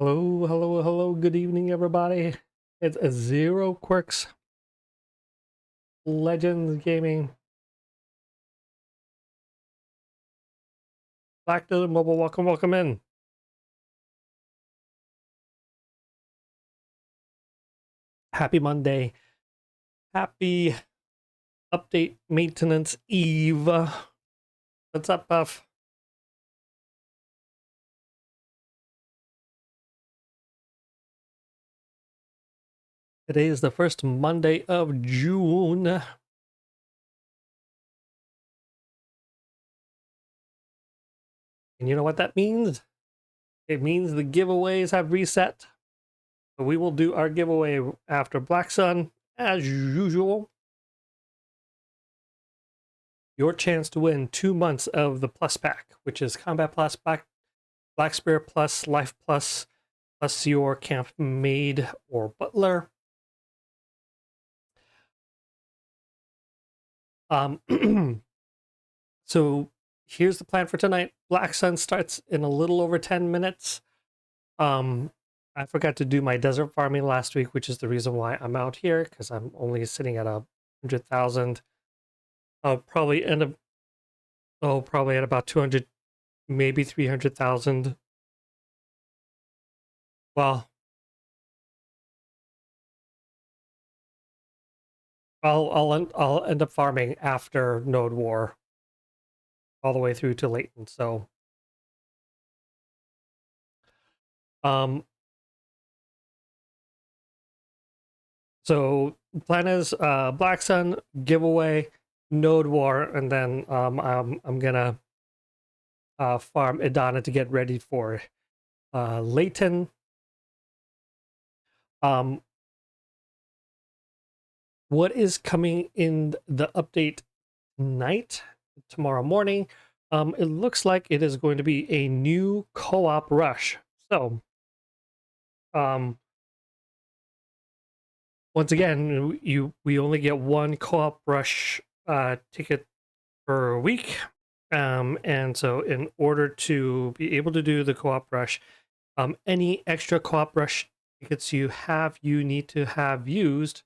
Hello, hello, hello. Good evening, everybody. It's a Zero Quirks Legends Gaming. Back to the mobile. Welcome in. Happy Monday. Happy update maintenance eve. What's up, Buff? Today is the first Monday of June. And you know what that means? It means the giveaways have reset. So we will do our giveaway after Black Sun, as usual. Your chance to win 2 months of the Plus Pack, which is Combat Plus, Black Spirit Plus, Life Plus, plus your camp maid or butler. So here's the plan for tonight. Black Sun starts in a little over 10 minutes. I forgot to do my desert farming last week, which is the reason why I'm out here, because I'm only sitting at 100,000. I'll probably end up, probably at about 200, maybe 300,000. Well, I'll end up farming after Node War, all the way through to Leighton. So, um, so plan is Black Sun giveaway, Node War, and then I'm gonna farm Idana to get ready for Leighton. What is coming in the update tonight, tomorrow morning? It looks like it is going to be a new co-op rush. So, once again, we only get one co-op rush ticket per week. And so in order to be able to do the co-op rush, any extra co-op rush tickets you need to have used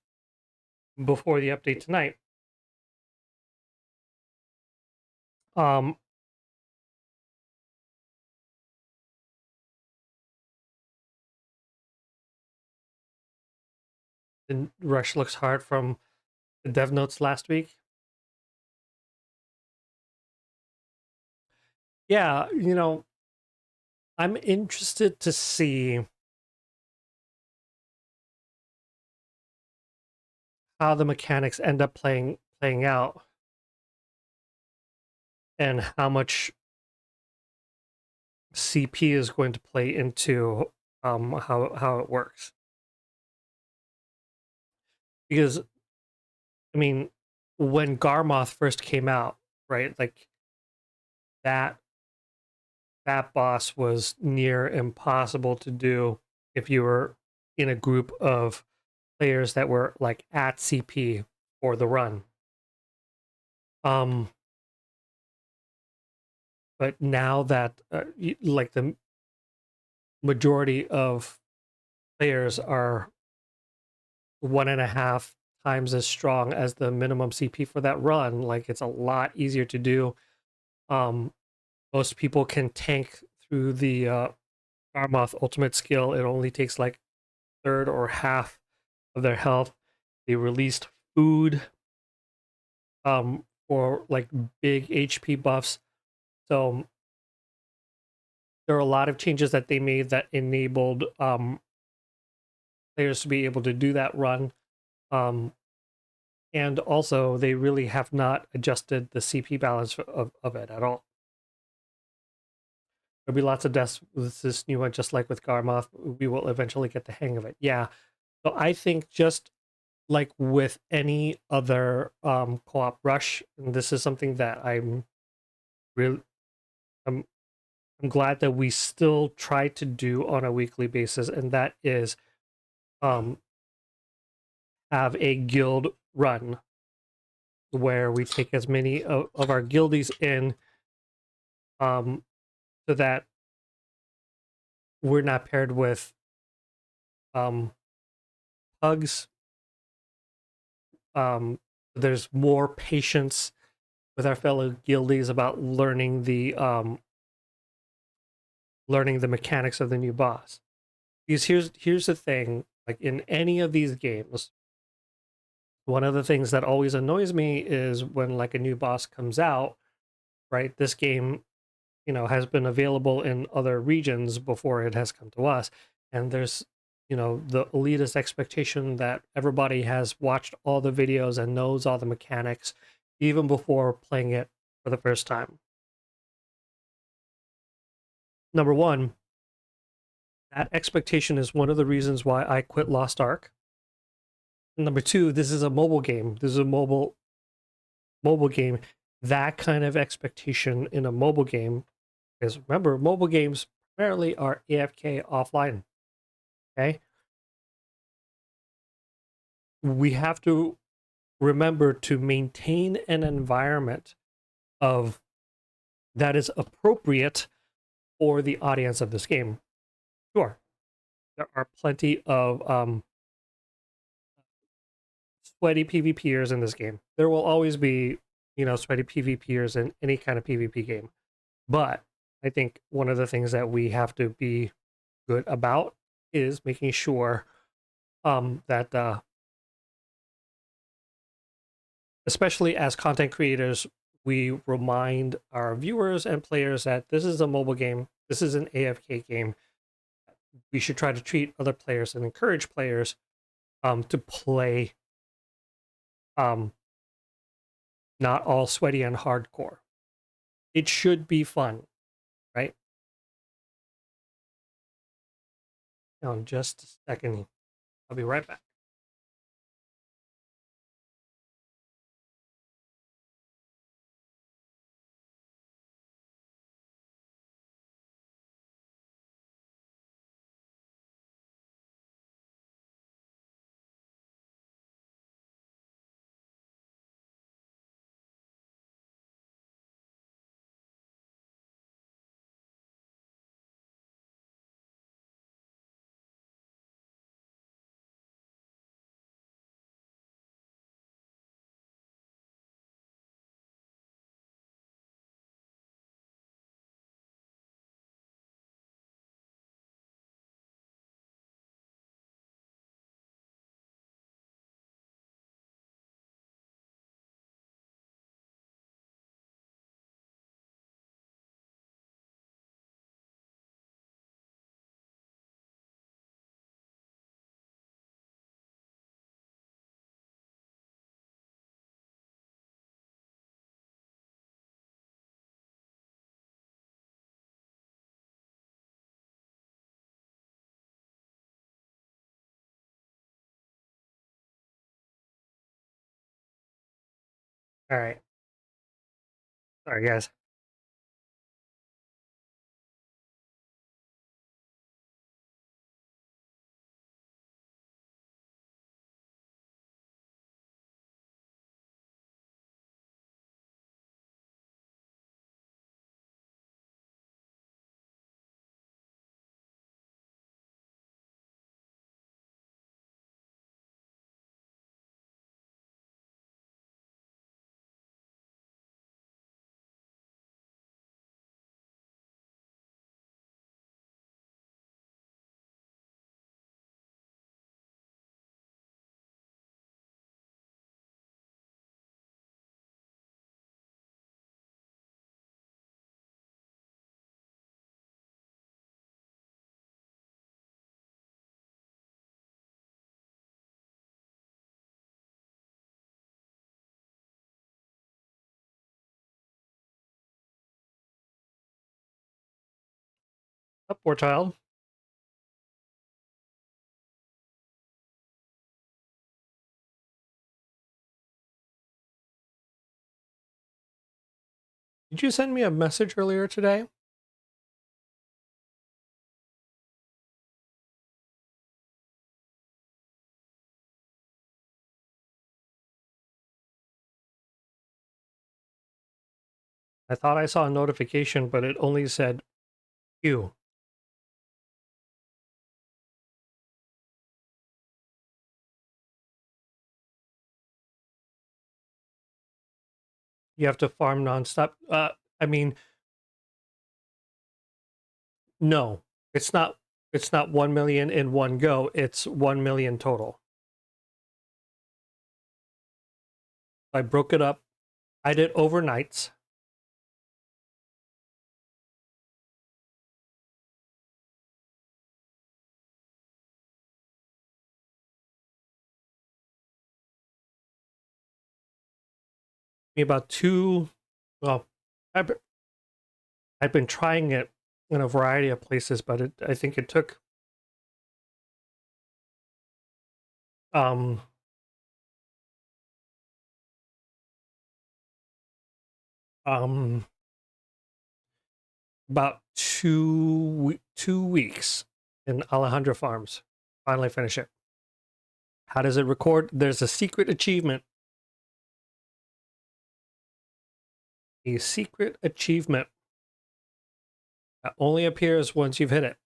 before the update tonight. The rush looks hard from the dev notes last week. Yeah, I'm interested to see how the mechanics end up playing out, and how much CP is going to play into how it works. Because, I mean, when Garmoth first came out, right, like that boss was near impossible to do if you were in a group of players that were like at CP for the run. But now that like the majority of players are 1.5 times as strong as the minimum CP for that run, like it's a lot easier to do. Most people can tank through the Garmoth ultimate skill. It only takes like third or half of their health. They released food for like big HP buffs. So there are a lot of changes that they made that enabled players to be able to do that run. And also, they really have not adjusted the CP balance of it at all. There'll be lots of deaths with this new one, just like with Garmoth. We will eventually get the hang of it. Yeah. So I think just like with any other co-op rush, and this is something that I'm glad that we still try to do on a weekly basis, and that is have a guild run where we take as many of our guildies in, so that we're not paired with pugs. There's more patience with our fellow guildies about learning the mechanics of the new boss. Because here's the thing, like in any of these games, one of the things that always annoys me is when like a new boss comes out, right? This game, has been available in other regions before it has come to us, and there's the elitist expectation that everybody has watched all the videos and knows all the mechanics even before playing it for the first time. Number one, that expectation is one of the reasons why I quit Lost Ark. Number two, this is a mobile game. This is a mobile game. That kind of expectation in a mobile game, because remember, mobile games primarily are AFK offline. Okay, we have to remember to maintain an environment of that is appropriate for the audience of this game. Sure, there are plenty of sweaty PvPers in this game. There will always be, sweaty PvPers in any kind of PvP game. But I think one of the things that we have to be good about is making sure that especially as content creators, we remind our viewers and players that this is a mobile game, this is an AFK game. We should try to treat other players and encourage players to play not all sweaty and hardcore. It should be fun, right? Now, in just a second, I'll be right back. All right. Sorry, guys. Oh, poor child. Did you send me a message earlier today? I thought I saw a notification, but it only said you. You have to farm nonstop. I mean, no, it's not. It's not 1 million in one go. It's 1 million total. I broke it up. I did overnights. About two. Well, I've I've been trying it in a variety of places, but I think it took um um about 2 weeks in Alejandra Farms. Finally finish it. How does it record? There's a secret achievement. A secret achievement that only appears once you've hit it.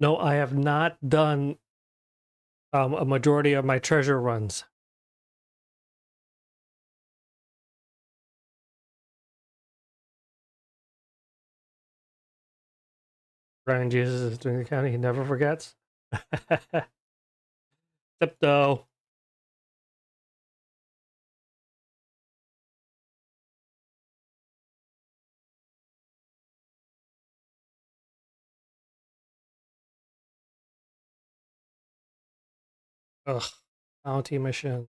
No, I have not done a majority of my treasure runs. Brian Jesus is doing the county. He never forgets. Except though, ugh, bounty mission.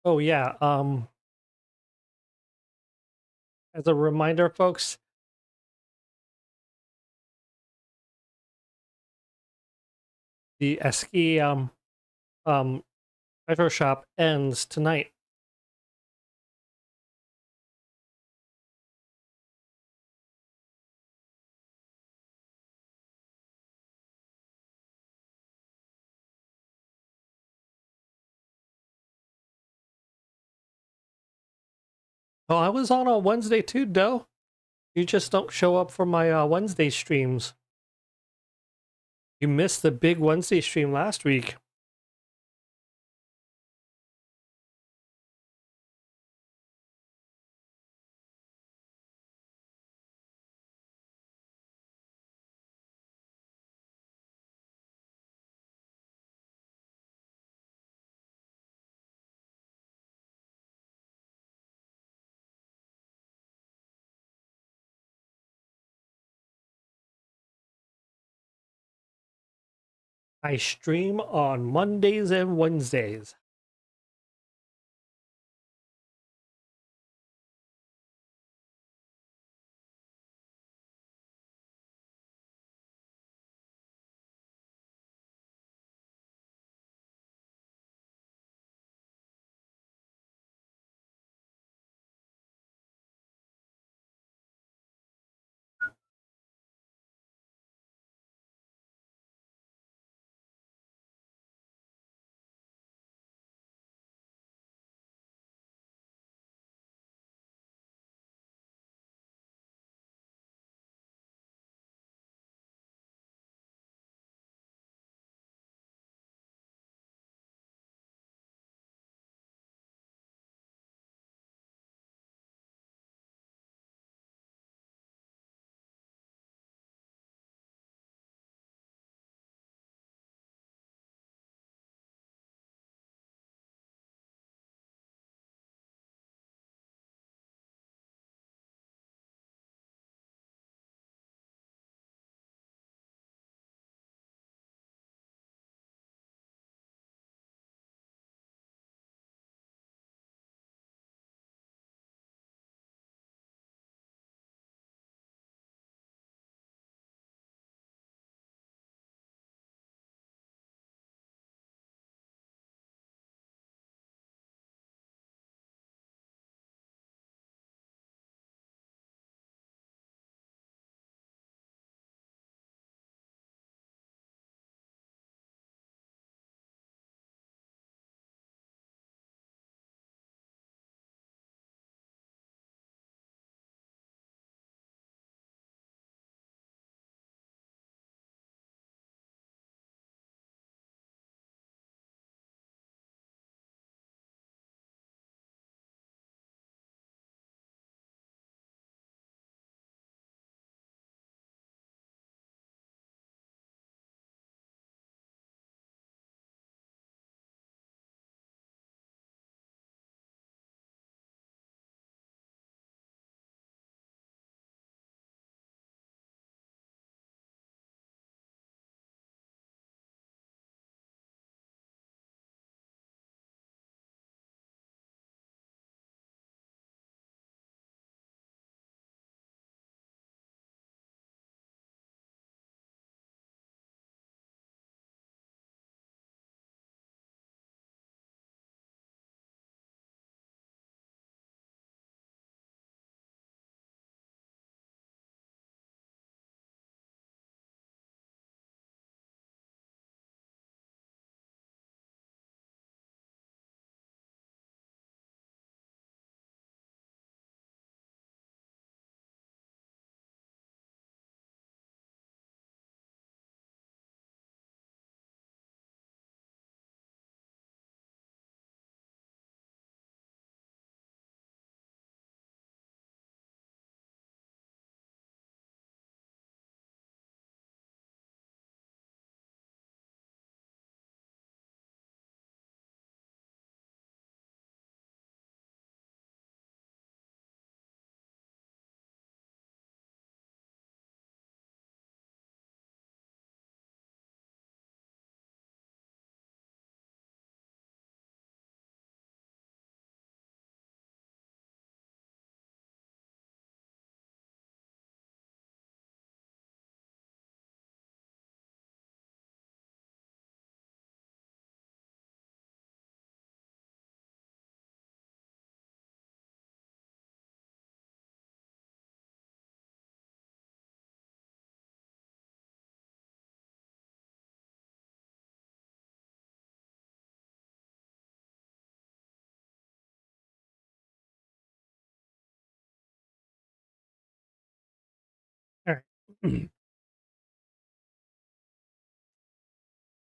Oh yeah. As a reminder, folks, the Eski um retro shop ends tonight. Oh, I was on Wednesday too, Doe. You just don't show up for my Wednesday streams. You missed the big Wednesday stream last week. I stream on Mondays and Wednesdays.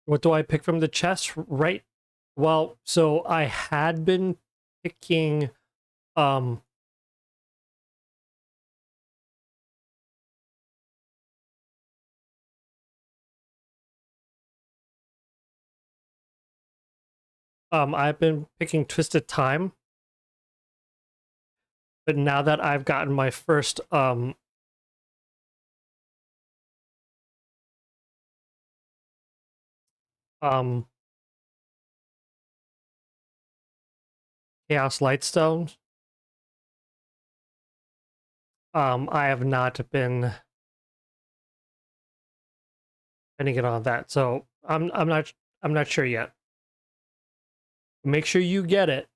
What do I pick from the chest? Right. Well, so I had been picking um I've been picking Twisted Time, but now that I've gotten my first um Chaos Lightstone, I have not been spending it on that. So I'm not sure yet. Make sure you get it.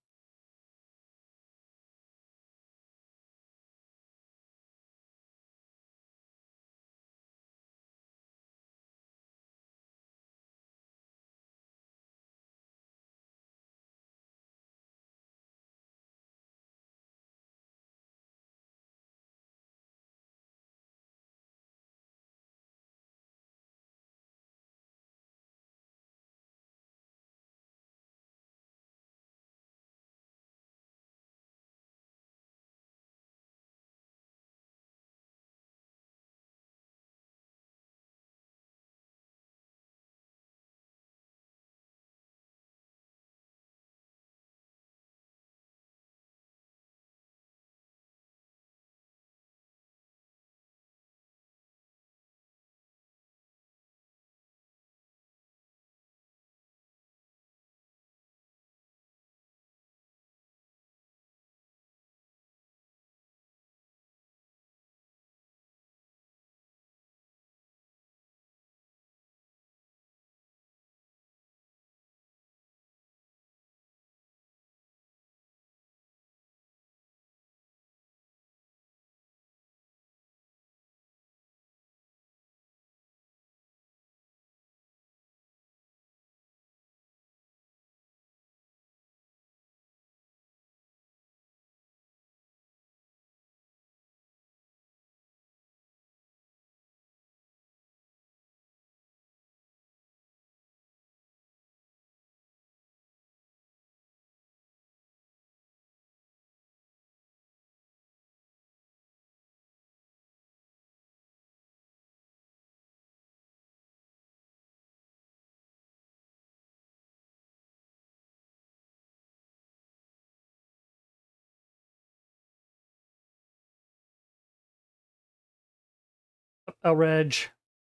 Reg,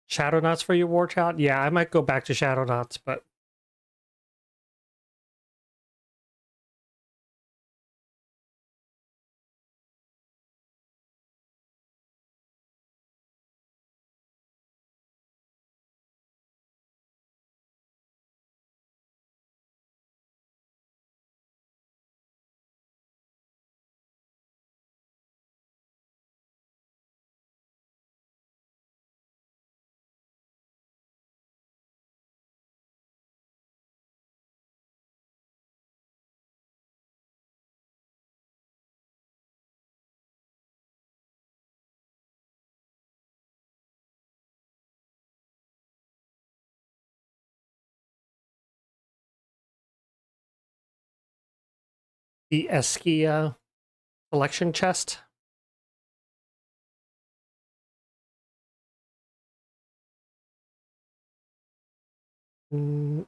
Shadowknots for your war child? Yeah, I might go back to Shadowknots, but the Eskia collection chest. Mm,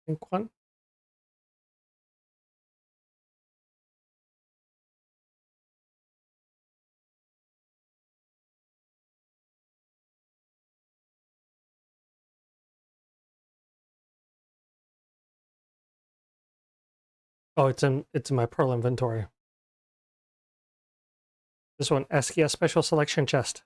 think one. Oh, it's in my Pearl inventory. This one, Eskia special selection chest.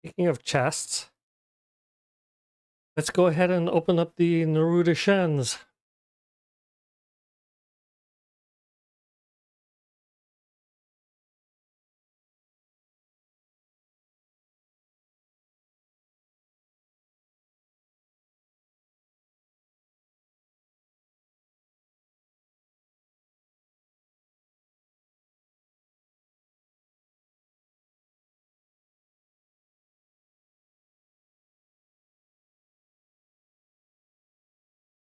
Speaking of chests, let's go ahead and open up the Naruto Shens.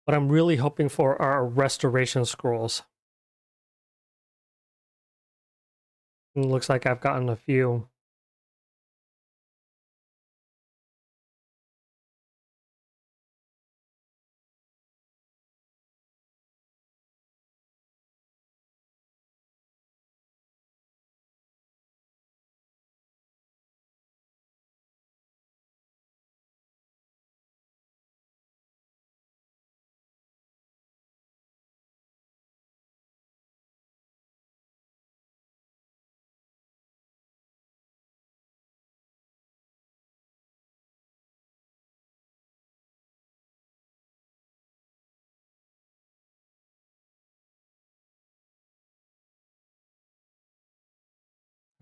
What I'm really hoping for are restoration scrolls. It looks like I've gotten a few.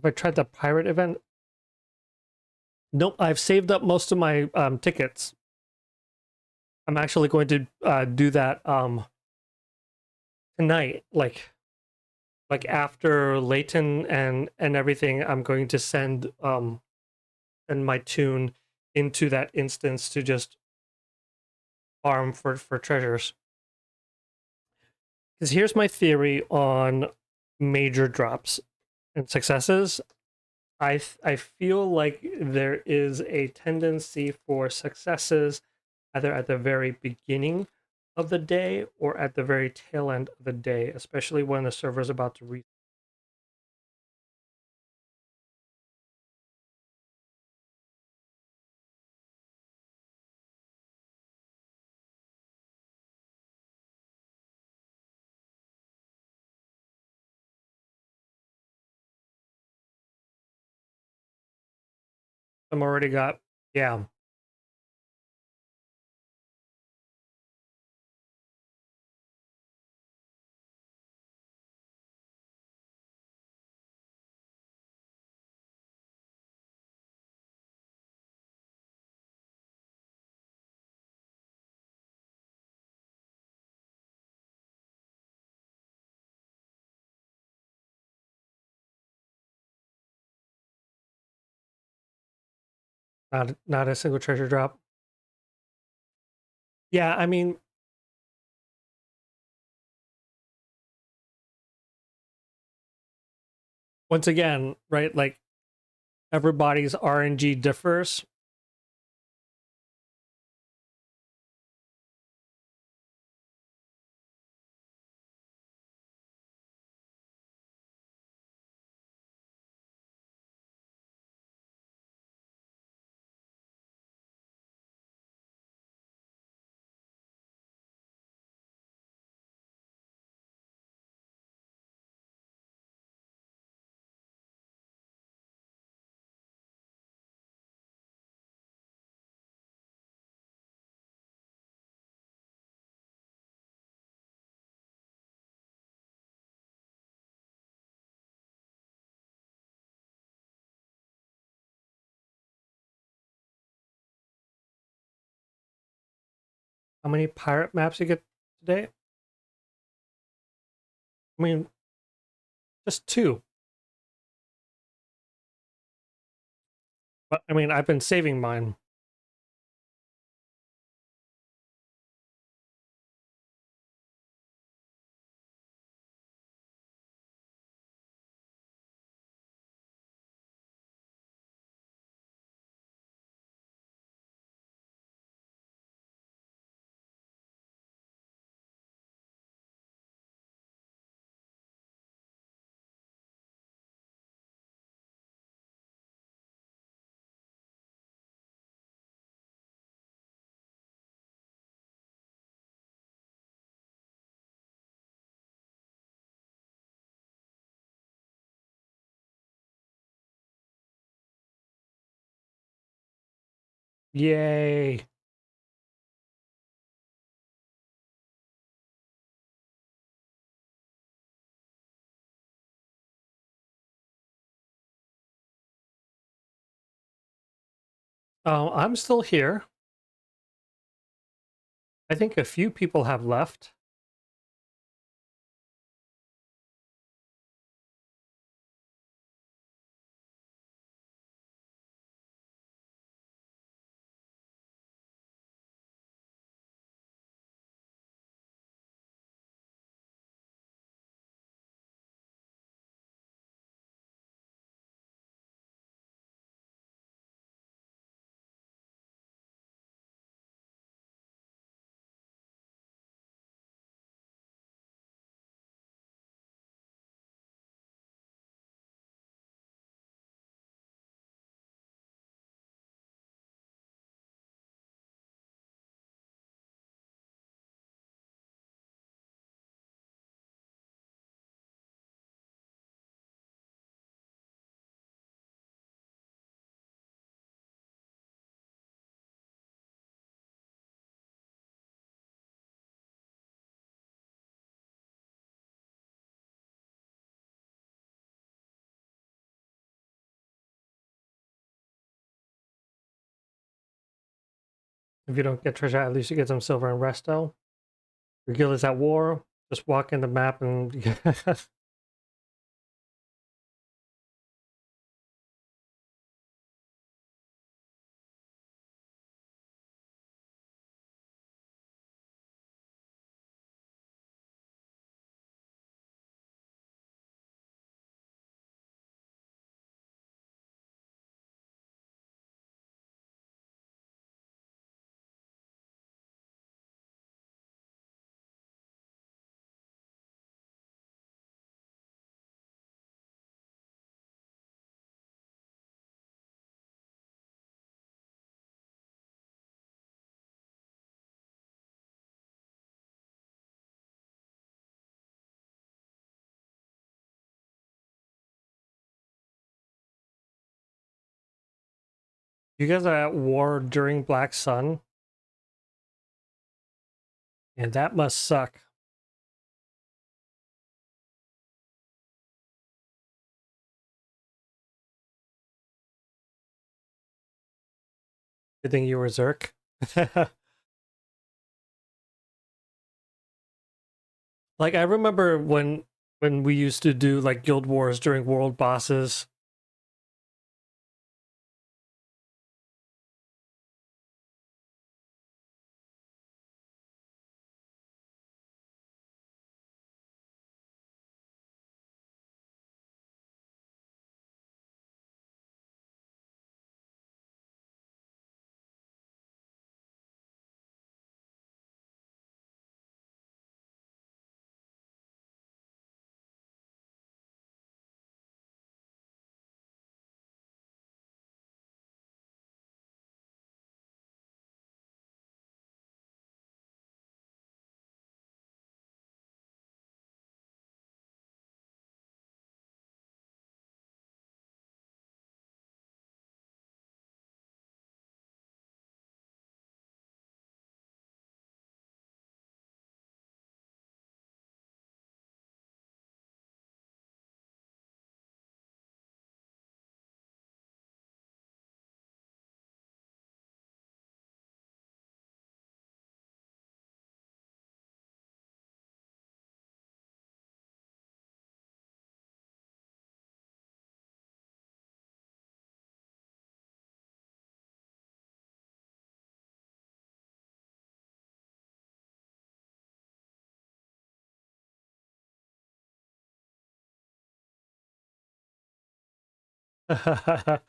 Have I tried the pirate event? Nope, I've saved up most of my tickets. I'm actually going to do that tonight, like after Layton and everything. I'm going to send my tune into that instance to just farm for treasures. Because here's my theory on major drops and successes. I feel like there is a tendency for successes either at the very beginning of the day or at the very tail end of the day, especially when the server is about to reach. I'm already got, yeah. Not a single treasure drop. Yeah, I mean, once again, right? Like everybody's RNG differs. How many pirate maps you get today? I mean, just 2. But I mean, I've been saving mine. Yay. I'm still here. I think a few people have left. If you don't get treasure, at least you get some silver and resto. Your guild is at war. Just walk in the map and you guys are at war during Black Sun, and that must suck. Good thing you were Zerk. Like I remember when we used to do like guild wars during world bosses. I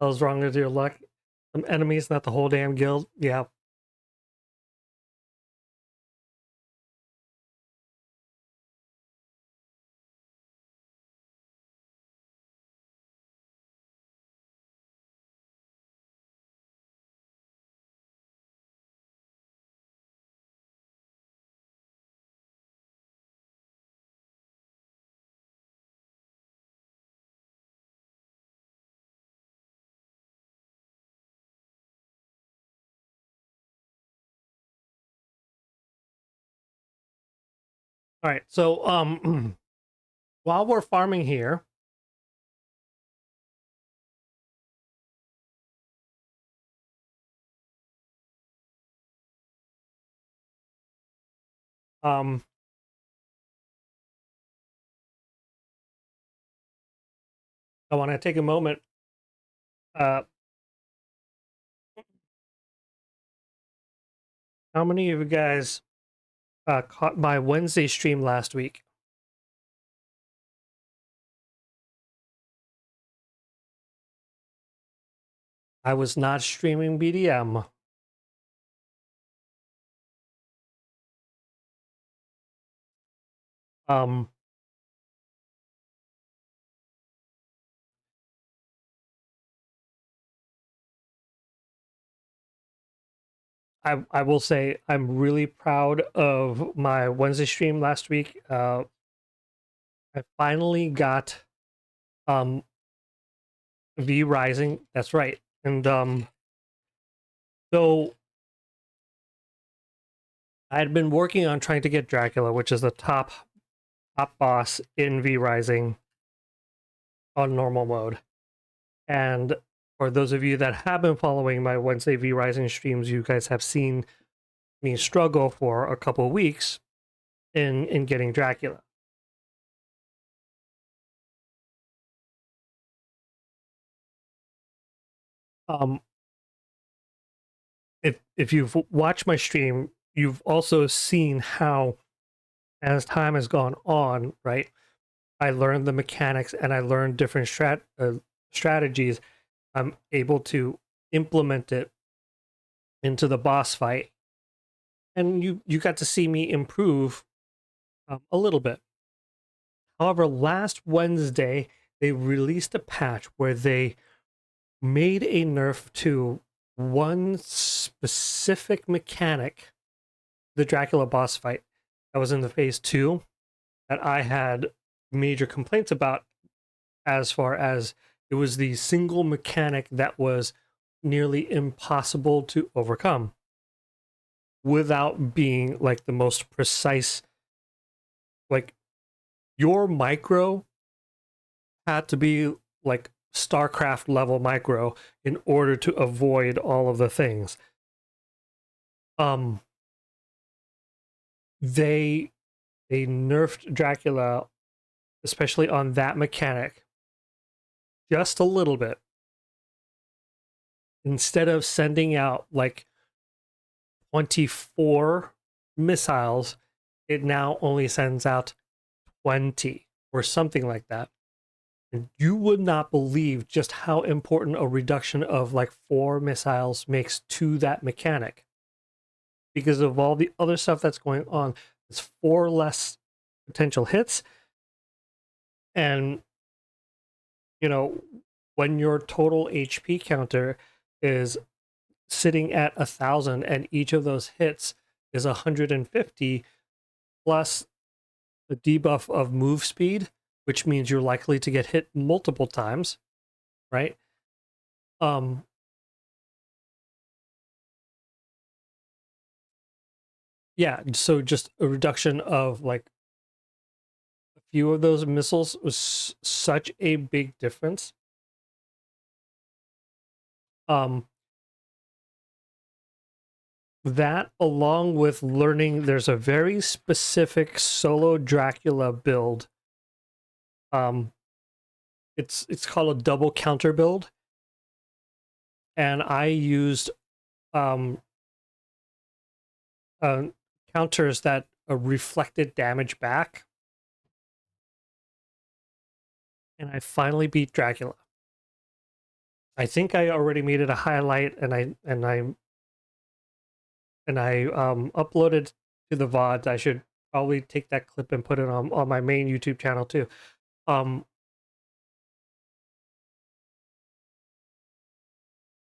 was wrong with your luck. Some enemies, not the whole damn guild. Yeah. All right, so while we're farming here, um, I want to take a moment. Uh, how many of you guys caught my Wednesday stream last week? I was not streaming BDM. Um, I will say I'm really proud of my Wednesday stream last week. I finally got um V Rising. That's right. And so I had been working on trying to get Dracula, which is the top boss in V Rising on normal mode. And for those of you that have been following my Wednesday V Rising streams, you guys have seen me struggle for a couple of weeks in getting Dracula. Um, if you've watched my stream, you've also seen how, as time has gone on, right, I learned the mechanics and I learned different strategies. I'm able to implement it into the boss fight, and you got to see me improve a little bit. However, last Wednesday they released a patch where they made a nerf to one specific mechanic, the Dracula boss fight that was in the phase 2, that I had major complaints about, as far as it was the single mechanic that was nearly impossible to overcome without being like the most precise. Like, your micro had to be like StarCraft level micro in order to avoid all of the things. Um they nerfed Dracula, especially on that mechanic, just a little bit. Instead of sending out like 24 missiles, it now only sends out 20 or something like that. And you would not believe just how important a reduction of like 4 missiles makes to that mechanic. Because of all the other stuff that's going on, it's 4 less potential hits. And, you know, when your total HP counter is sitting at 1,000 and each of those hits is 150, plus the debuff of move speed, which means you're likely to get hit multiple times, right? Um, yeah, so just a reduction of like a few of those missiles was such a big difference. Um, that, along with learning there's a very specific solo Dracula build. It's called a double counter build, and I used um uh, counters that reflected damage back, and I finally beat Dracula. I think I already made it a highlight, and I uploaded to the VODs. I should probably take that clip and put it on my main YouTube channel too.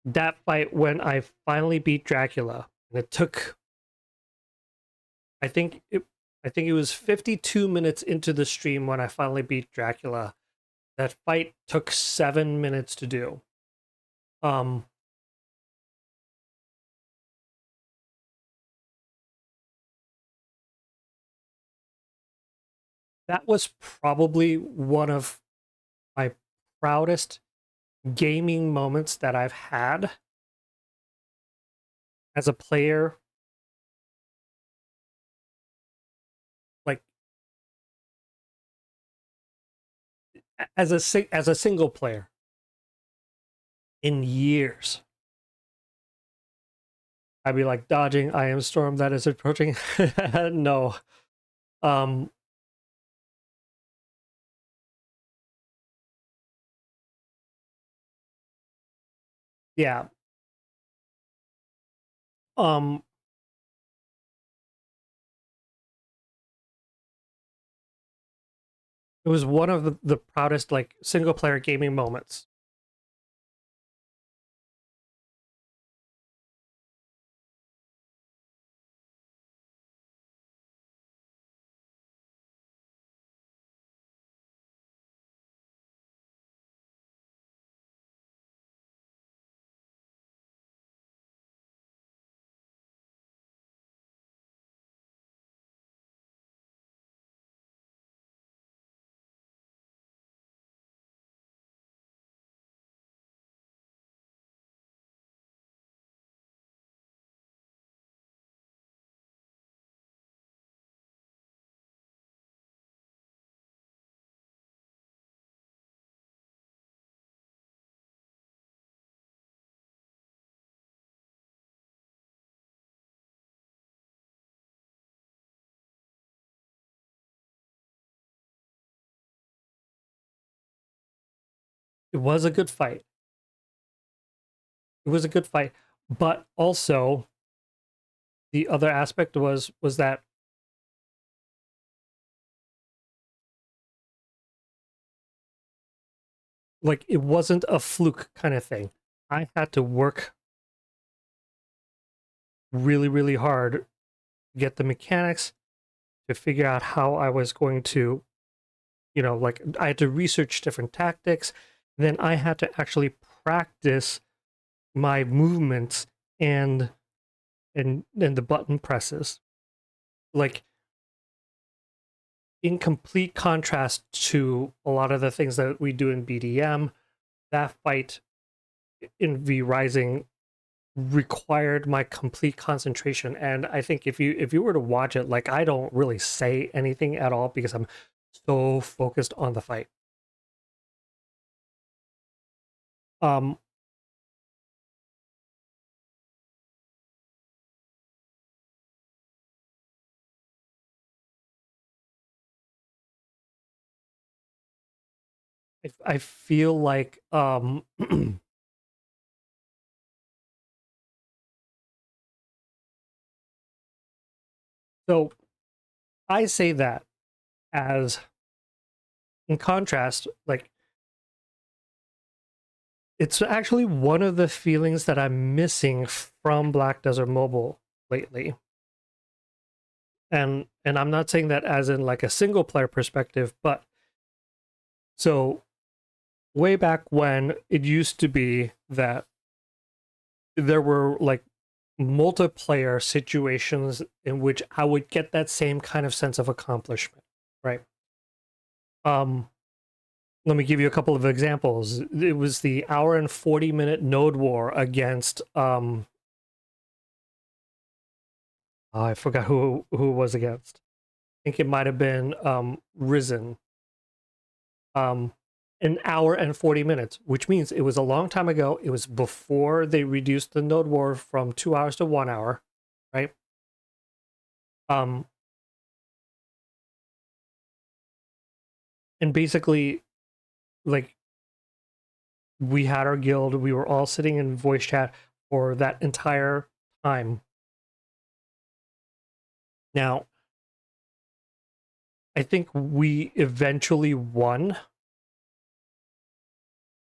That fight, when I finally beat Dracula, and it took, I think it was 52 minutes into the stream when I finally beat Dracula. That fight took 7 minutes to do. Um, that was probably one of my proudest gaming moments that I've had as a player. Like as a single player in years. I'd be like dodging I am storm that is approaching. No. Um yeah. Um it was one of the proudest like single player gaming moments. It was a good fight. It was a good fight, but also the other aspect was that like it wasn't a fluke kind of thing. I had to work really, really hard to get the mechanics, to figure out how I was going to, you know, like I had to research different tactics. Then I had to actually practice my movements and the button presses. Like in complete contrast to a lot of the things that we do in BDM, that fight in V Rising required my complete concentration. And I think if you were to watch it, like I don't really say anything at all because I'm so focused on the fight. Um I feel like so I say that as in contrast, like it's actually one of the feelings that I'm missing from Black Desert Mobile lately. And I'm not saying that as in like a single player perspective, but so way back when it used to be that there were like multiplayer situations in which I would get that same kind of sense of accomplishment, right? Um let me give you a couple of examples. It was the hour and 40-minute node war against I forgot who it was against. I think it might have been Risen. Um, an hour and 40 minutes, which means it was a long time ago. It was before they reduced the node war from 2 hours to 1 hour, right? Um, and basically, like, we had our guild, we were all sitting in voice chat for that entire time. Now, I think we eventually won,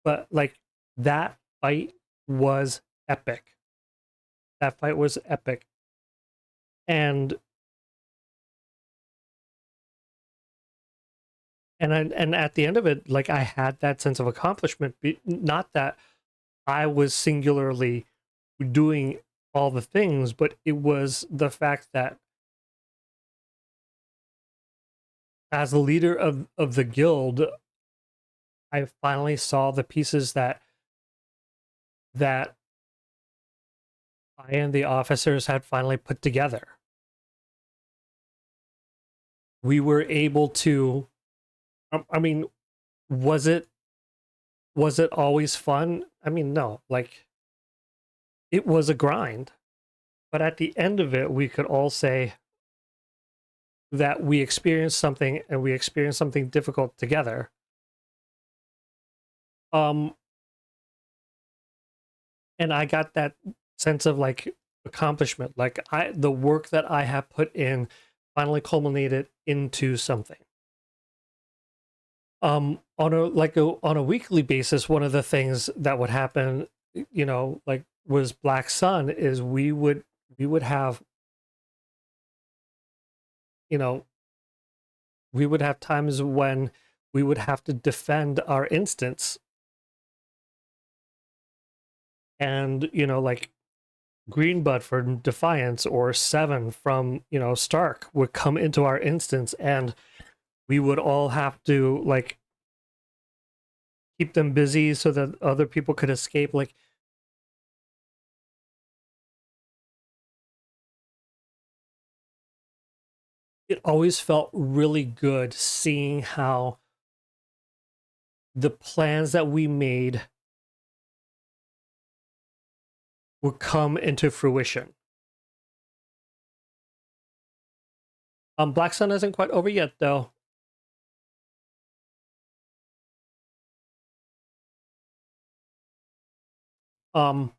but like that fight was epic. That fight was epic. And and at the end of it, like I had that sense of accomplishment. Not that I was singularly doing all the things, but it was the fact that as the leader of the guild, I finally saw the pieces that I and the officers had finally put together. We were able to, I mean, was it always fun? I mean, no, like it was a grind, but at the end of it, we could all say that we experienced something, and we experienced something difficult together. Um, and I got that sense of like accomplishment, like the work that I have put in finally culminated into something. On a weekly basis, one of the things that would happen, you know, like was Black Sun, is we would have, you know, we would have times when we would have to defend our instance, and you know, like Greenbud from Defiance or Seven from, you know, Stark would come into our instance, and we would all have to like keep them busy so that other people could escape. Like it always felt really good seeing how the plans that we made would come into fruition. Black Sun isn't quite over yet, though. Um,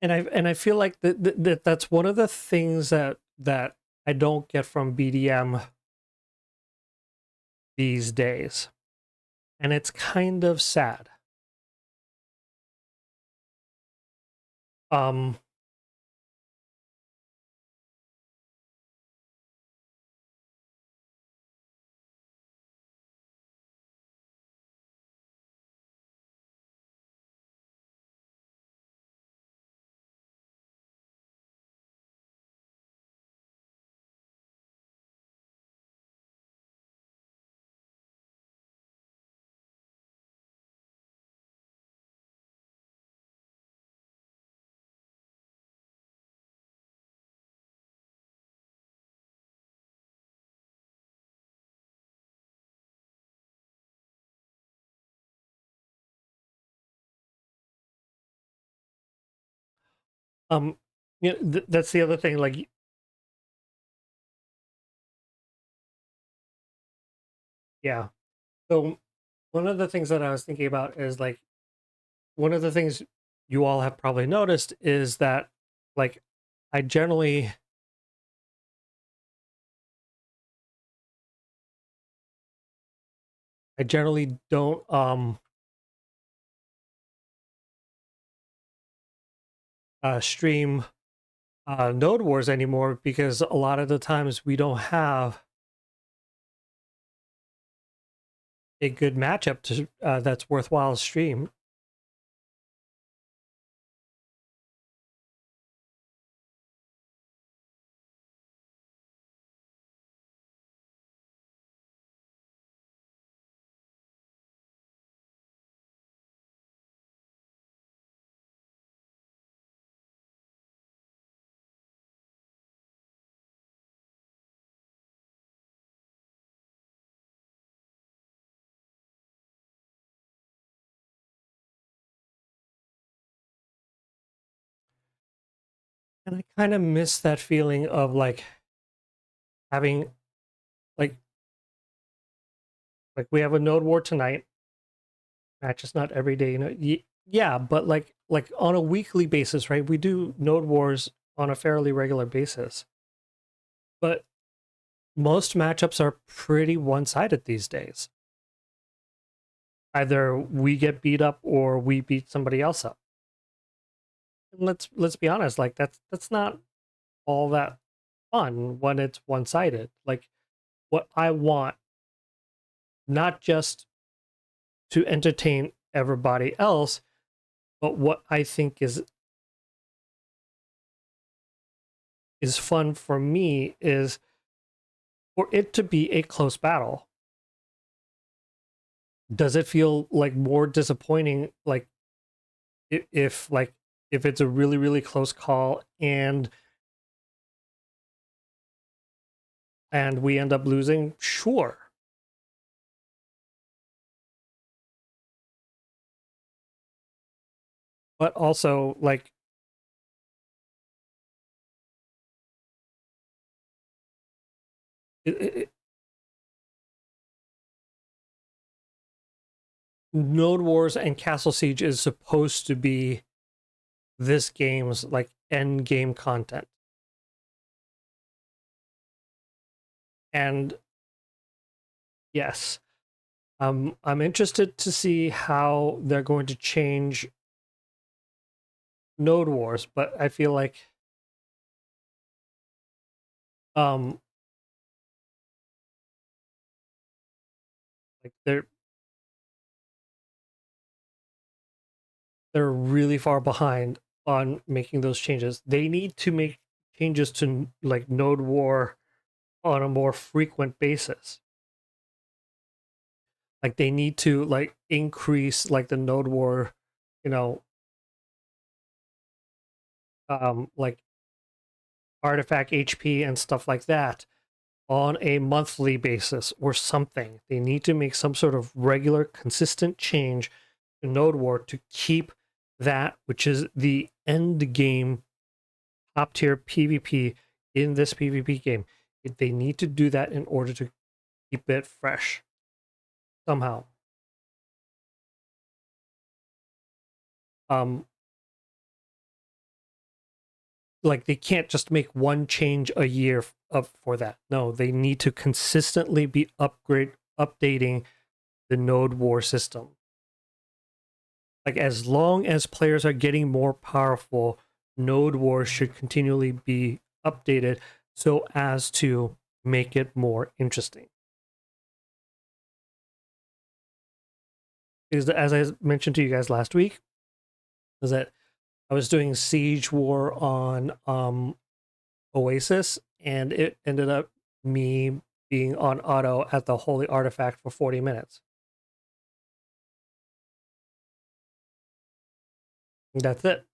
and I feel like that's one of the things that I don't get from BDM these days, and it's kind of sad. Um, um, you know, that's the other thing. Like, yeah. So one of the things that I was thinking about is like one of the things you all have probably noticed is that like I generally don't stream Node Wars anymore, because a lot of the times we don't have a good matchup to that's worthwhile to stream. And I kind of miss that feeling of like having like we have a Node War tonight. Match is not every day, you know. Yeah, but like on a weekly basis, right? We do Node Wars on a fairly regular basis, but most matchups are pretty one-sided these days. Either we get beat up or we beat somebody else up. And let's be honest, like that's not all that fun when it's one-sided. Like what I want, not just to entertain everybody else. But what I think is fun for me is for it to be a close battle. Does it feel like more disappointing, like if like if it's a really really close call and we end up losing? Sure. But also, like, it, it, Node Wars and Castle Siege is supposed to be this game's like end game content. And yes, I'm interested to see how they're going to change Node Wars, but I feel um like they're really far behind on making those changes. They need to make changes to like Node War on a more frequent basis. Like they need to like increase like the Node War, you know, like artifact HP and stuff like that on a monthly basis or something. They need to make some sort of regular, consistent change to Node War to keep that, which is the end game top tier PvP in this PvP game. They need to do that in order to keep it fresh somehow. Um, like they can't just make one change a year for that. No, they need to consistently be updating the Node War system. Like as long as players are getting more powerful, Node War should continually be updated so as to make it more interesting. Because as I mentioned to you guys last week, is that I was doing Siege War on Oasis, and it ended up me being on auto at the Holy Artifact for 40 minutes. That's it.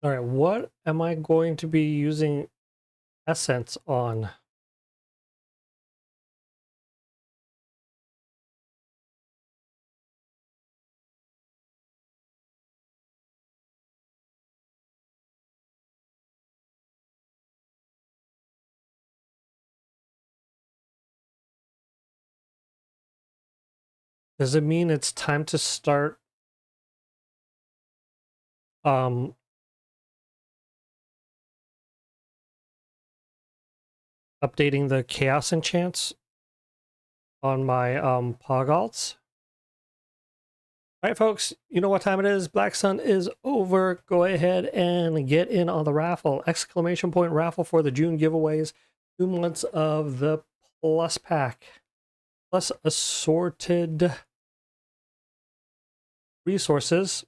All right, what am I going to be using Essence on? Does it mean it's time to start um updating the chaos enchants on my Pog alts. All right, folks, you know what time it is. Black Sun is over. Go ahead and get in on the raffle. Exclamation point raffle for the June giveaways. 2 months of the Plus Pack. Plus assorted resources.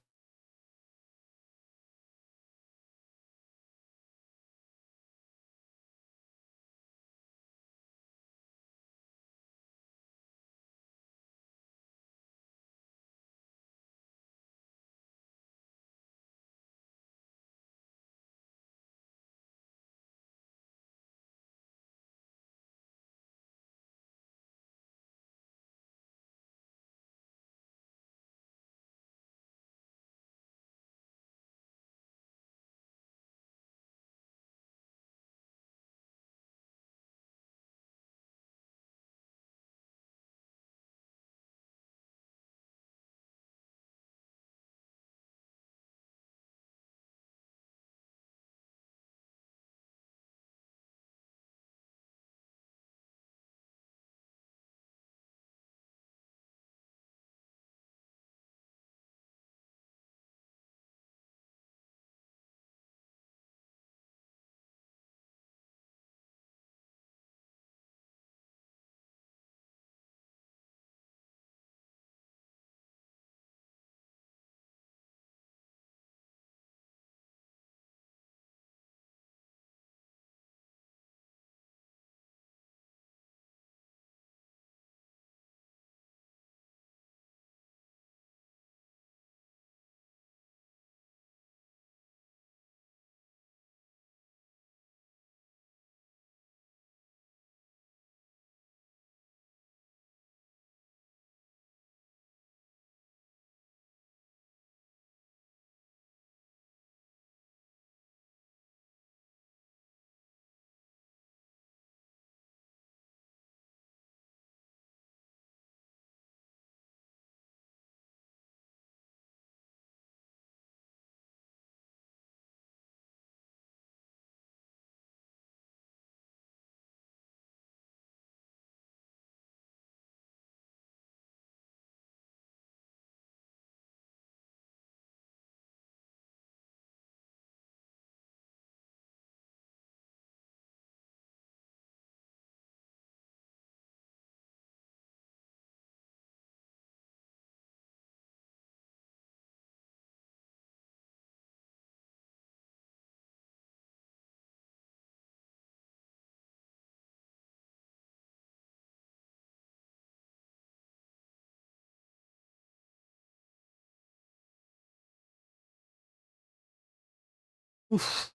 Oof.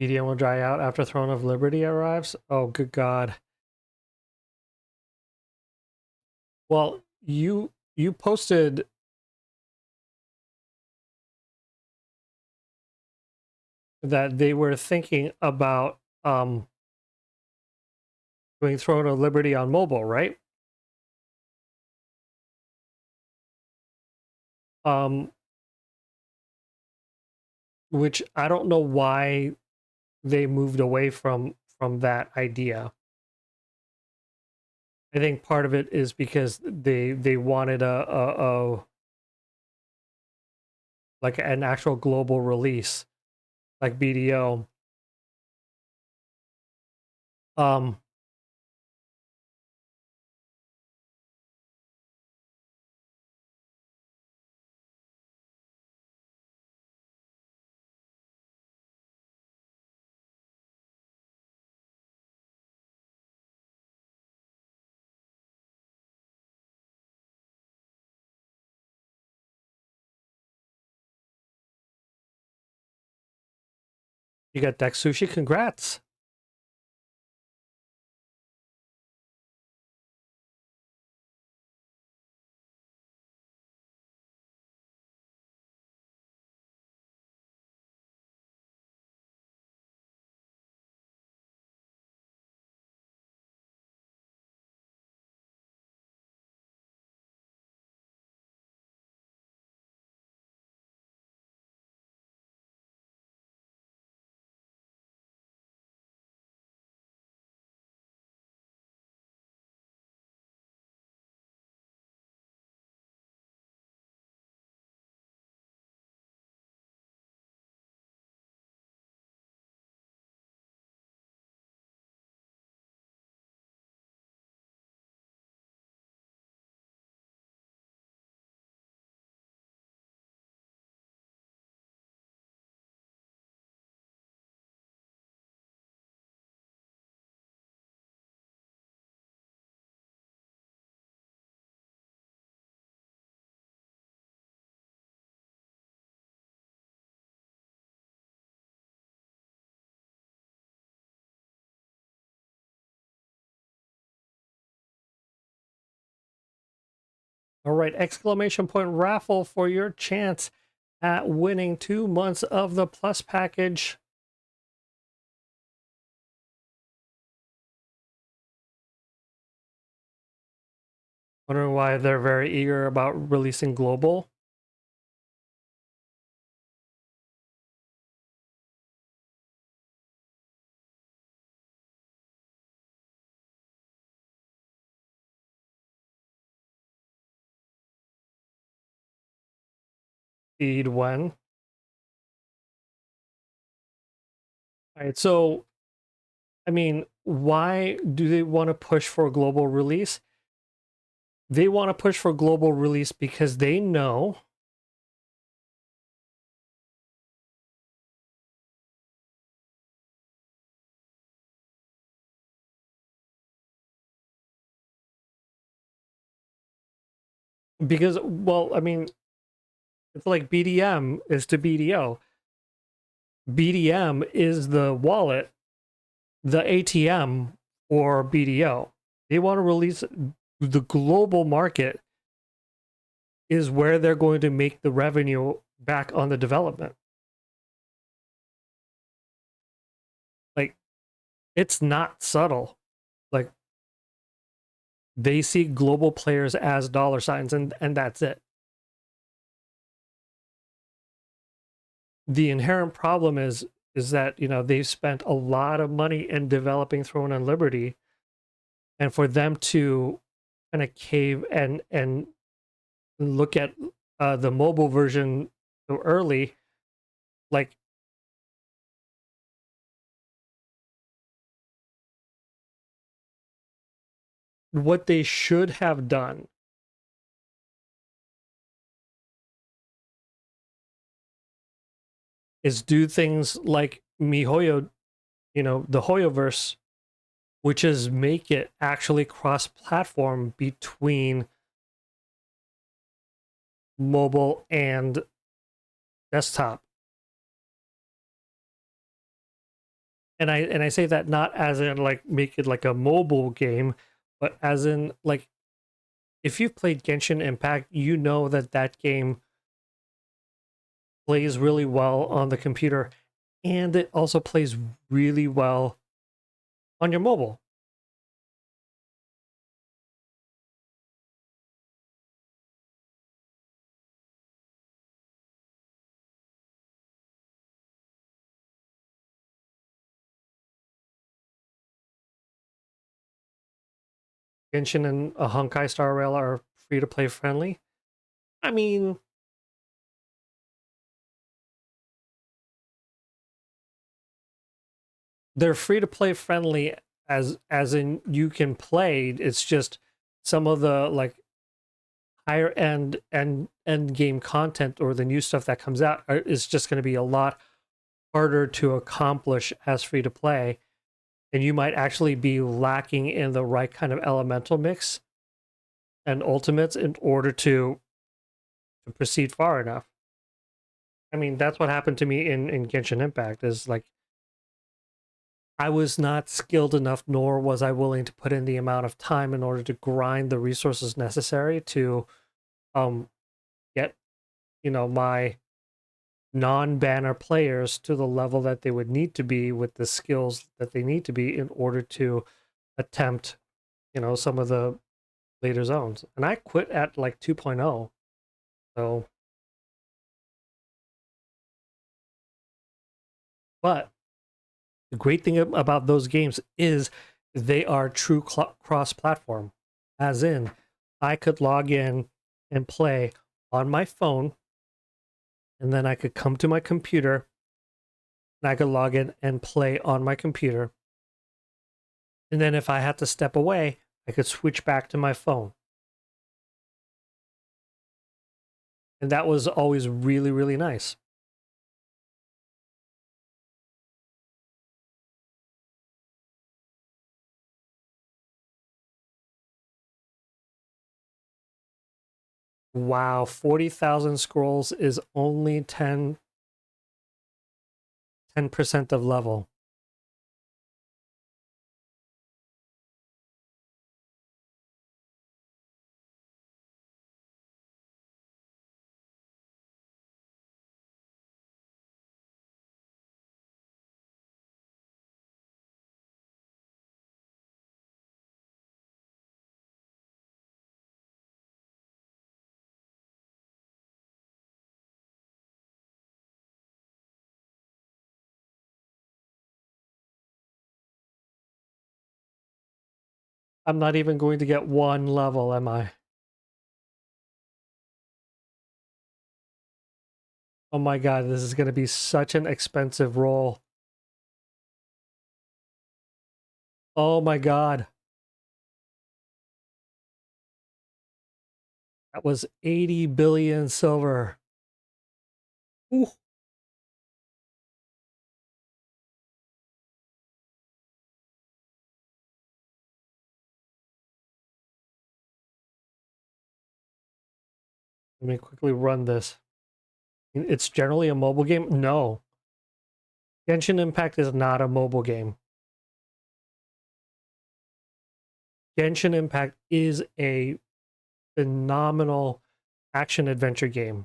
BDM will dry out after Throne of Liberty arrives. Oh, good God. Well, you posted that they were thinking about doing Throne of Liberty on mobile, right? Which I don't know why they moved away from that idea. I think part of it is because they wanted a like an actual global release like BDO. Um You got Deck Sushi. Congrats. All right, exclamation point raffle for your chance at winning 2 months of the Plus package. Wondering why they're very eager about releasing global. Feed when. All right, so I mean, why do they want to push for global release? They want to push for global release because they know because, well, I mean, it's like BDM is to BDO. BDM is the wallet, the ATM for BDO. They want to release the global market is where they're going to make the revenue back on the development. Like, it's not subtle. Like, they see global players as dollar signs, and that's it. The inherent problem is that, you know, they've spent a lot of money in developing Throne and Liberty, and for them to kind of cave and look at the mobile version so early, like, what they should have done is do things like MiHoYo, you know, the Hoyoverse, which is make it actually cross-platform between mobile and desktop. And I say that not as in like make it like a mobile game, but as in like if you've played Genshin Impact, you know that that game plays really well on the computer, and it also plays really well on your mobile. Genshin and a Honkai Star Rail are free to play friendly. I mean, they're free to play friendly as in you can play. It's just some of the like higher end game content or the new stuff that comes out is just going to be a lot harder to accomplish as free to play, and you might actually be lacking in the right kind of elemental mix and ultimates in order to proceed far enough. I mean, that's what happened to me in Genshin Impact is like I was not skilled enough, nor was I willing to put in the amount of time in order to grind the resources necessary to get, my non-banner players to the level that they would need to be with the skills that they need to be in order to attempt, some of the later zones. And I quit at like 2.0. So, but the great thing about those games is they are true cross-platform. As in, I could log in and play on my phone, and then I could come to my computer, and I could log in and play on my computer. And then if I had to step away, I could switch back to my phone. And that was always really, really nice. Wow, 40,000 scrolls is only 10% of level. I'm not even going to get one level, am I? Oh my god, this is going to be such an expensive roll. Oh my god. That was 80 billion silver. Ooh. Let me quickly run this. It's generally a mobile game? No. Genshin Impact is not a mobile game. Genshin Impact is a phenomenal action adventure game.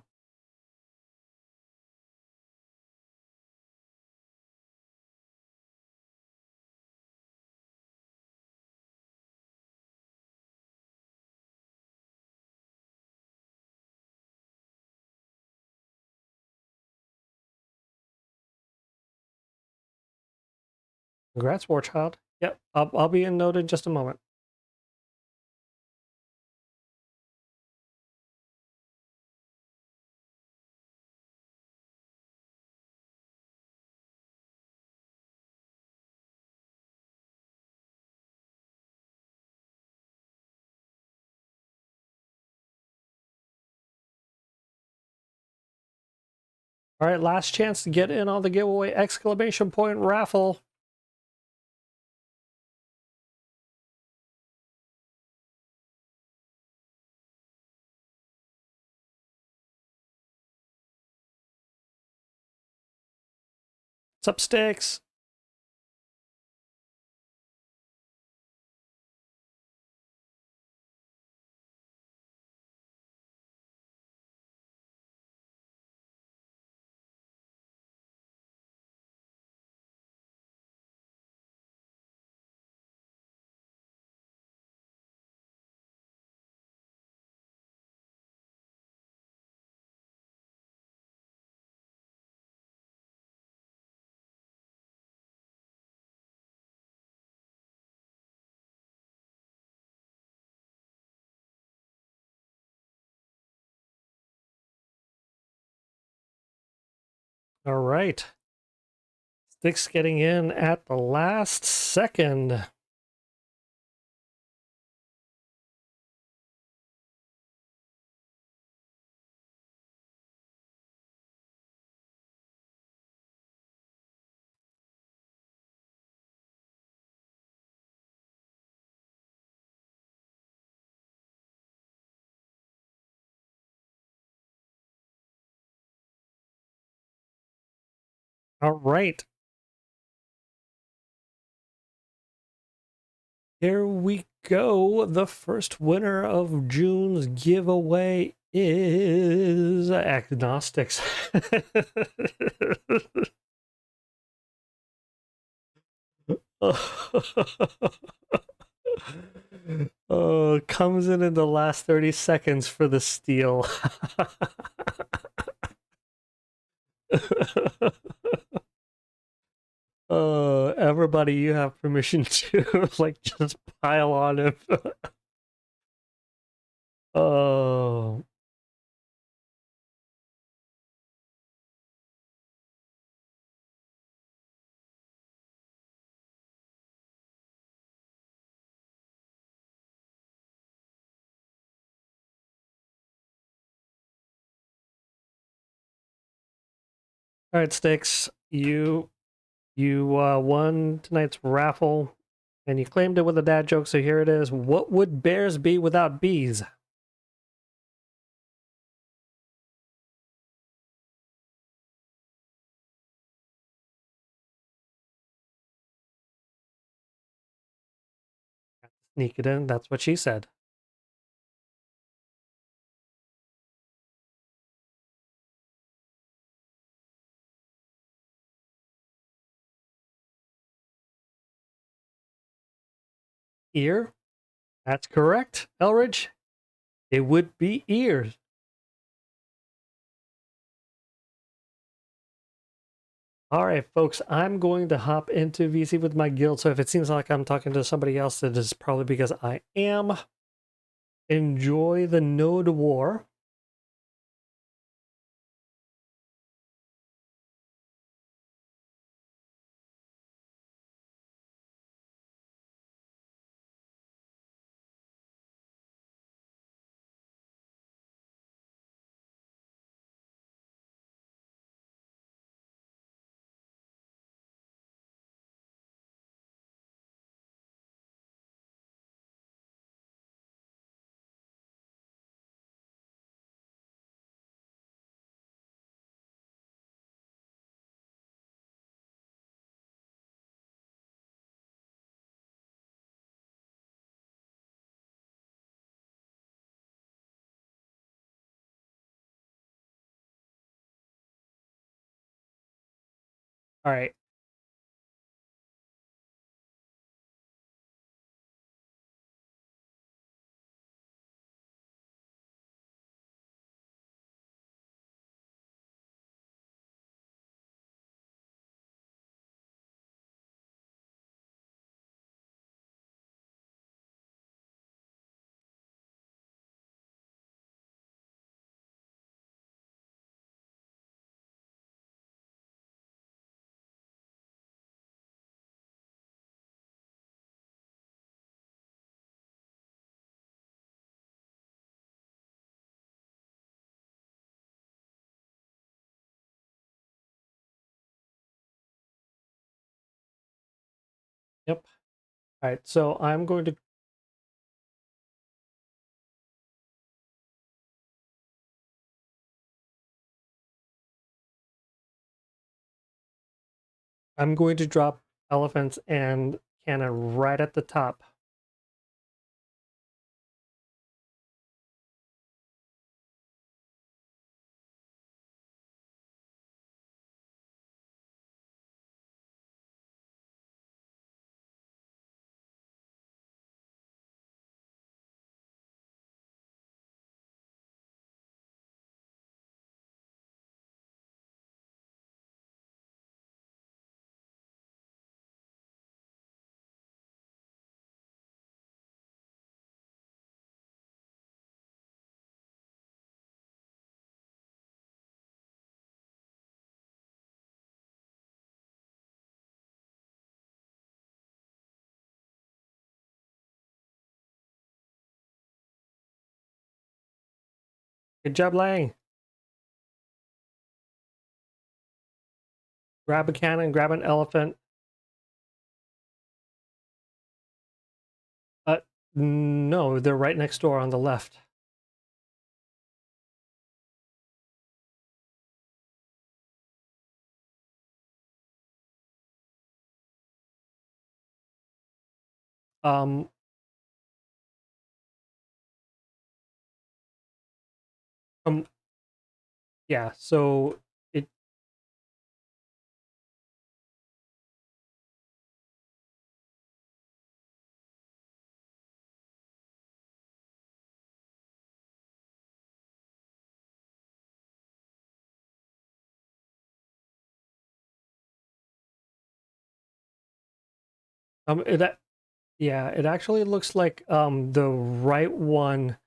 Congrats, Warchild. Yep, I'll be in Node in just a moment. All right, last chance to get in on the giveaway exclamation point raffle. What's up, Sticks? All right. Sticks getting in at the last second. All right. Here we go. The first winner of June's giveaway is Agnostics. Oh, comes in the last 30 seconds for the steal. Everybody, you have permission to like just pile on him. Oh. All right, Sticks, you won tonight's raffle, and you claimed it with a dad joke, so here it is. What would bears be without bees? Sneak it in, that's what she said. Ear? That's correct, Elridge. It would be ears. All right, folks, I'm going to hop into VC with my guild, so if it seems like I'm talking to somebody else, it is probably because I am. Enjoy the node war. All right. Yep. All right, so I'm going to drop elephants and cannon right at the top. Good job, Lang. Grab a cannon, grab an elephant. No, they're right next door on the left. Um, yeah, so it it yeah, it actually looks like the right one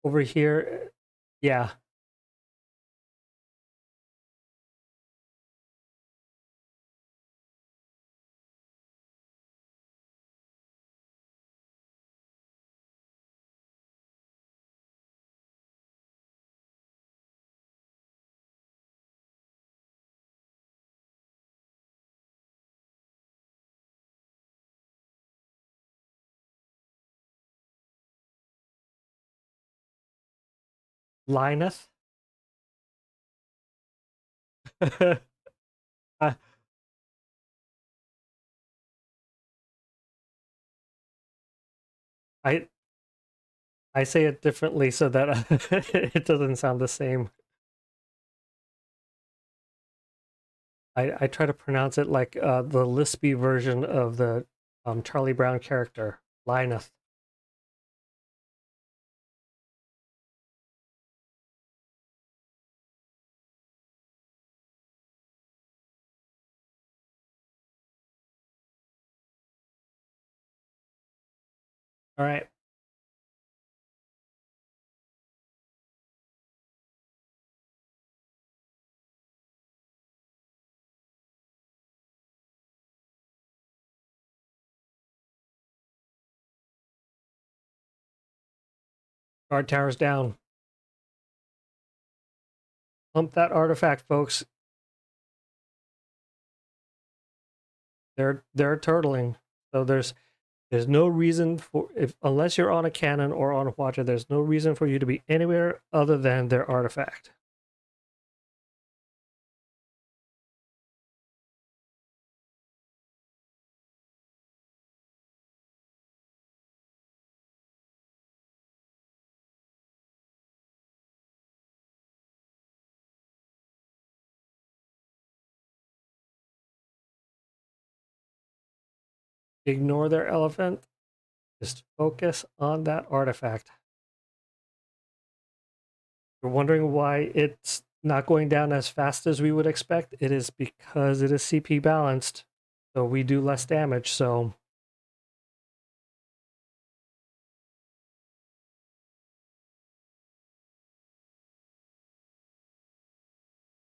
over here. Yeah, Linus. I I I say it differently so that it doesn't sound the same. I try to pronounce it like the lispy version of the Charlie Brown character, Linus. All right, guard towers down. Pump that artifact, folks. They're turtling. So there's no reason for, if unless you're on a cannon or on a watcher, there's no reason for you to be anywhere other than their artifact. Ignore their elephant. Just focus on that artifact. You're wondering why it's not going down as fast as we would expect. It is because it is CP balanced, so we do less damage. So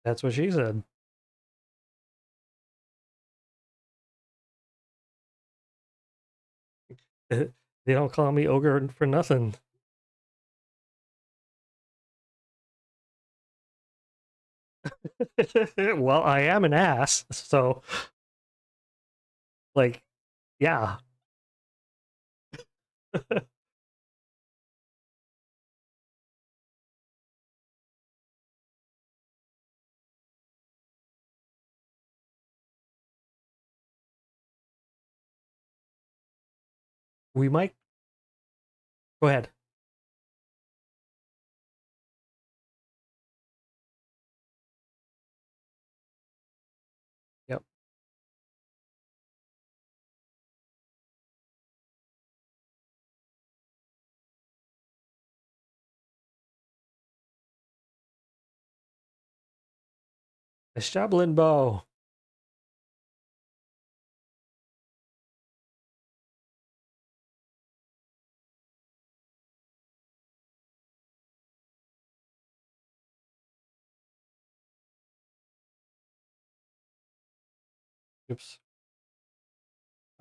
that's what she said. They don't call me ogre for nothing. Well, I am an ass, so like, yeah. We might go ahead. Yep. A javelin bow. Oops.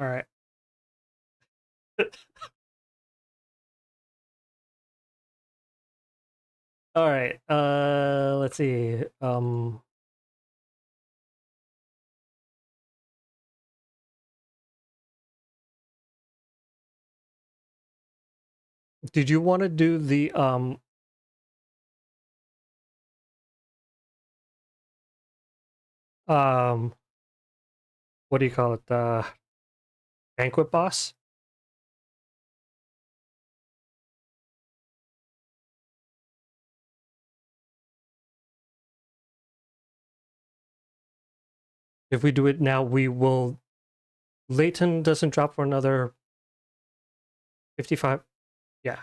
All right. All right. Let's see. Did you want to do the um what do you call it? The banquet boss? If we do it now, we will. Leighton doesn't drop for another 55. Yeah.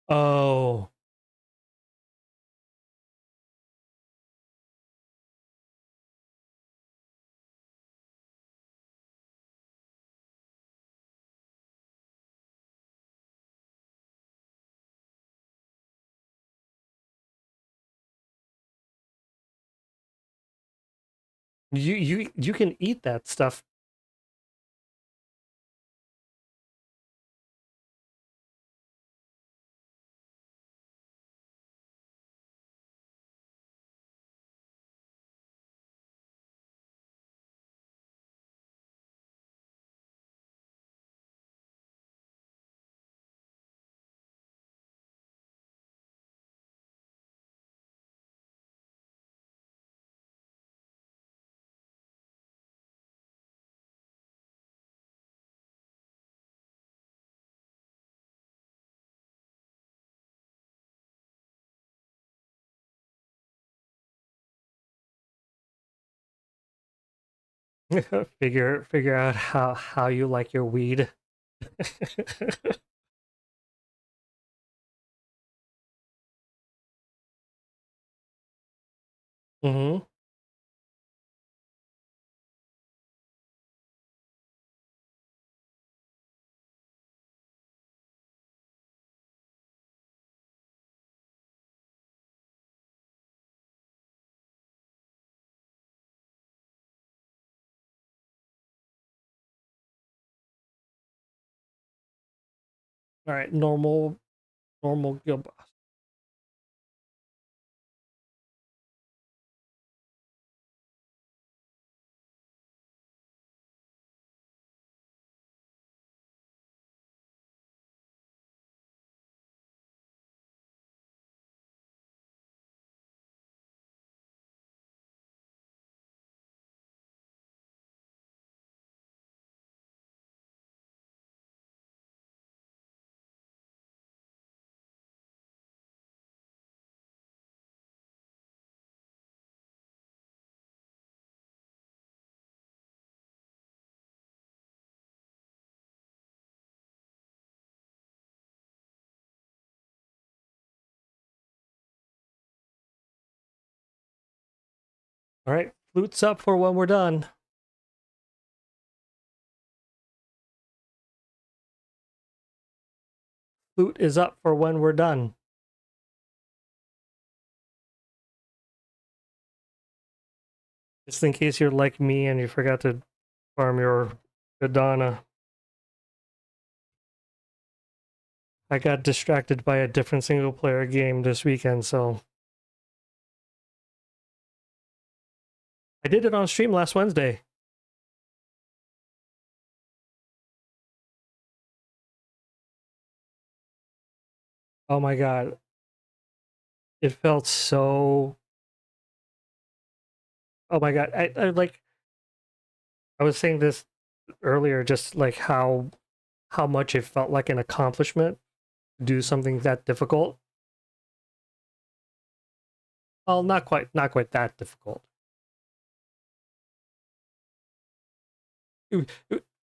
Oh. You can eat that stuff. Figure out how you like your weed. Mm-hmm. All right, normal guild boss. All right, flutes up for when we're done. Flute is up for when we're done. Just in case you're like me and you forgot to farm your Gadana. I got distracted by a different single player game this weekend, so I did it on stream last Wednesday. Oh my god. It felt so. Oh my god. I like I was saying this earlier, just like how much it felt like an accomplishment to do something that difficult. Well, not quite that difficult.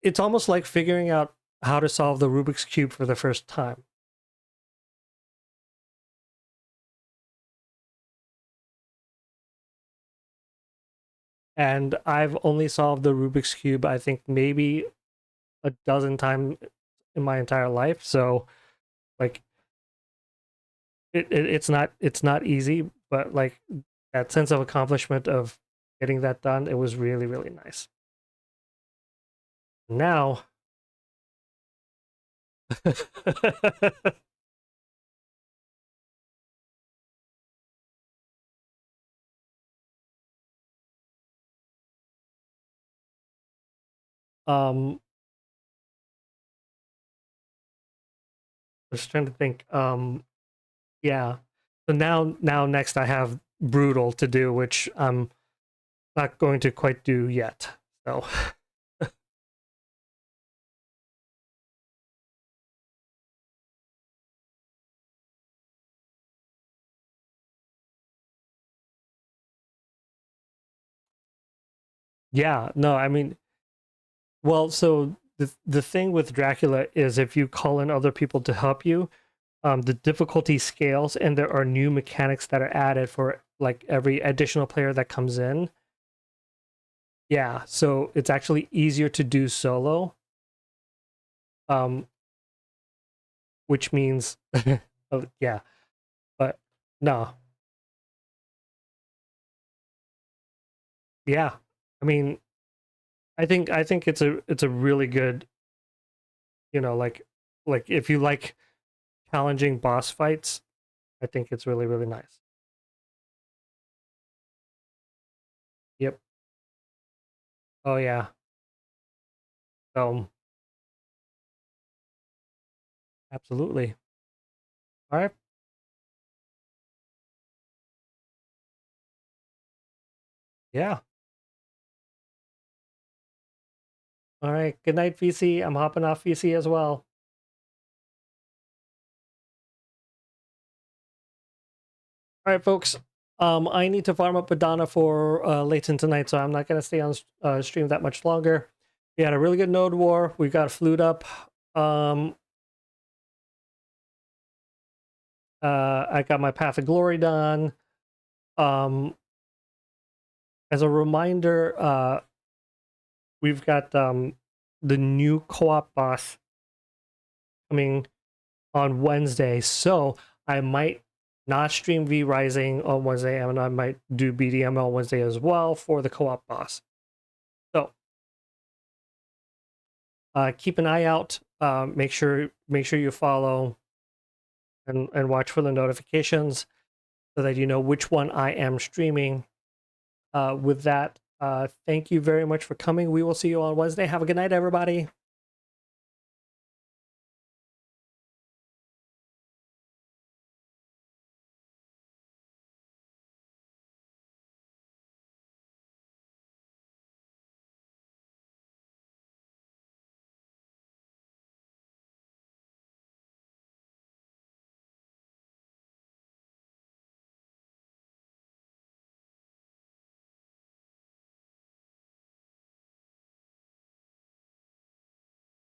It's almost like figuring out how to solve the Rubik's Cube for the first time. And I've only solved the Rubik's Cube, I think, maybe a dozen times in my entire life. So, like, it's not easy, but like that sense of accomplishment of getting that done, it was really really nice. Now, um, I was trying to think. Yeah. So now next I have brutal to do, which I'm not going to quite do yet. So Yeah, no, I mean, well, so the thing with Dracula is if you call in other people to help you, the difficulty scales, and there are new mechanics that are added for like every additional player that comes in. Yeah, so it's actually easier to do solo, um, which means, oh, yeah, but no, yeah, I mean, I think it's a really good, like if you like challenging boss fights, I think it's really really nice. Yep. Oh yeah. Absolutely. All right. Yeah. All right. Good night, VC. I'm hopping off VC as well. All right, folks. I need to farm up Adana for Leighton tonight, so I'm not going to stay on stream that much longer. We had a really good node war. We got flued up. I got my Path of Glory done. As a reminder, we've got the new co-op boss coming on Wednesday, so I might not stream V Rising on Wednesday, and I might do BDM on Wednesday as well for the co-op boss. So keep an eye out. Make sure you follow and watch for the notifications so that you know which one I am streaming. With that, thank you very much for coming. We will see you on Wednesday. Have a good night, everybody.